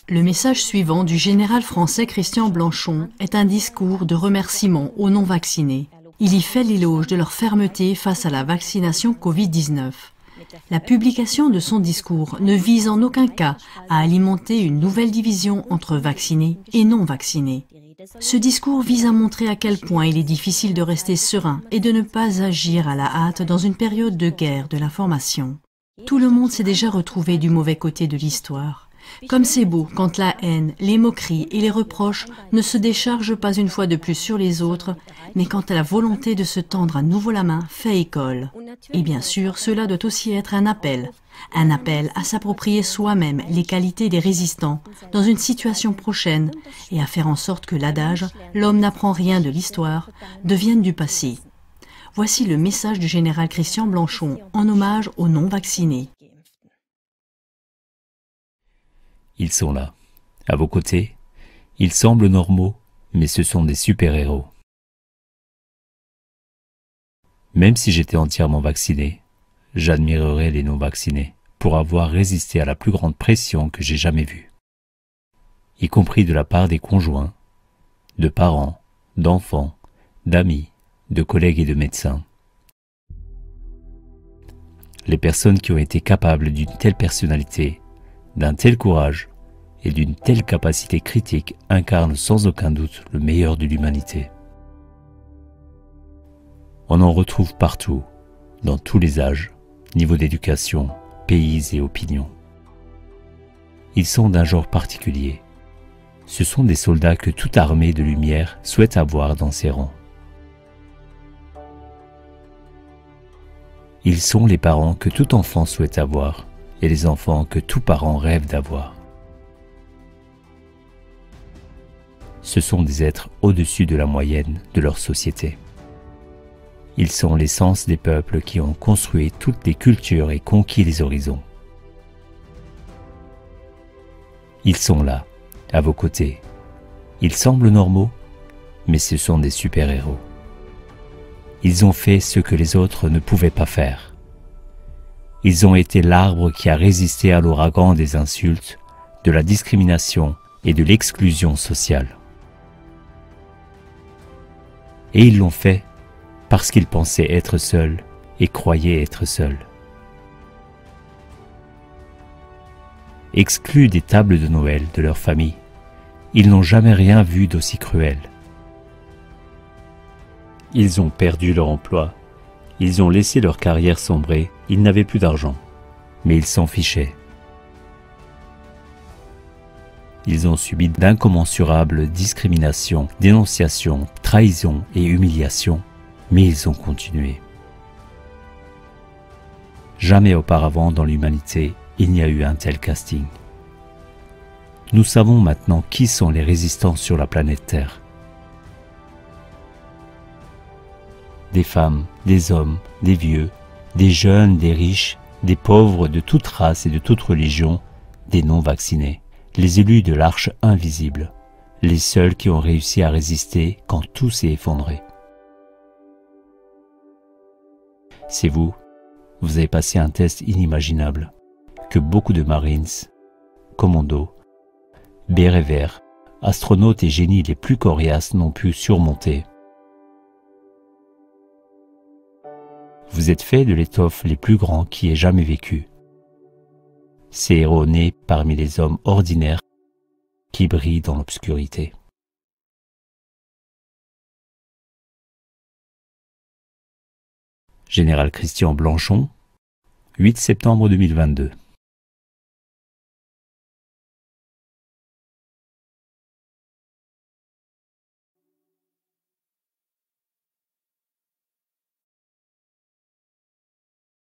Le message suivant du général français Christian Blanchon est un discours de remerciement aux non-vaccinés. Il y fait l'éloge de leur fermeté face à la vaccination Covid-19. La publication de son discours ne vise en aucun cas à alimenter une nouvelle division entre vaccinés et non-vaccinés. Ce discours vise à montrer à quel point il est difficile de rester serein et de ne pas agir à la hâte dans une période de guerre de l'information. Tout le monde s'est déjà retrouvé du mauvais côté de l'histoire. Comme c'est beau quand la haine, les moqueries et les reproches ne se déchargent pas une fois de plus sur les autres, mais quand la volonté de se tendre à nouveau la main fait école. Et bien sûr, cela doit aussi être un appel à s'approprier soi-même les qualités des résistants dans une situation prochaine et à faire en sorte que l'adage « l'homme n'apprend rien de l'histoire » devienne du passé. Voici le message du général Christian Blanchon en hommage aux non-vaccinés. Ils sont là, à vos côtés. Ils semblent normaux, mais ce sont des super-héros. Même si j'étais entièrement vacciné, j'admirerais les non-vaccinés pour avoir résisté à la plus grande pression que j'ai jamais vue, y compris de la part des conjoints, de parents, d'enfants, d'amis, de collègues et de médecins. Les personnes qui ont été capables d'une telle personnalité, d'un tel courage et d'une telle capacité critique incarnent sans aucun doute le meilleur de l'humanité. On en retrouve partout, dans tous les âges, niveau d'éducation, pays et opinions. Ils sont d'un genre particulier. Ce sont des soldats que toute armée de lumière souhaite avoir dans ses rangs. Ils sont les parents que tout enfant souhaite avoir et les enfants que tout parent rêve d'avoir. Ce sont des êtres au-dessus de la moyenne de leur société. Ils sont l'essence des peuples qui ont construit toutes les cultures et conquis les horizons. Ils sont là, à vos côtés. Ils semblent normaux, mais ce sont des super-héros. Ils ont fait ce que les autres ne pouvaient pas faire. Ils ont été l'arbre qui a résisté à l'ouragan des insultes, de la discrimination et de l'exclusion sociale. Et ils l'ont fait parce qu'ils pensaient être seuls et croyaient être seuls. Exclus des tables de Noël de leur famille, ils n'ont jamais rien vu d'aussi cruel. Ils ont perdu leur emploi, ils ont laissé leur carrière sombrer, ils n'avaient plus d'argent, mais ils s'en fichaient. Ils ont subi d'incommensurables discriminations, dénonciations, trahisons et humiliations, mais ils ont continué. Jamais auparavant dans l'humanité, il n'y a eu un tel casting. Nous savons maintenant qui sont les résistants sur la planète Terre. Des femmes, des hommes, des vieux, des jeunes, des riches, des pauvres de toute race et de toute religion, des non-vaccinés, les élus de l'arche invisible, les seuls qui ont réussi à résister quand tout s'est effondré. C'est vous, vous avez passé un test inimaginable que beaucoup de Marines, commandos, bérets verts, astronautes et génies les plus coriaces n'ont pu surmonter. Vous êtes fait de l'étoffe les plus grands qui aient jamais vécu. Ces héros nés parmi les hommes ordinaires qui brillent dans l'obscurité. Général Christian Blanchon, 8 septembre 2022.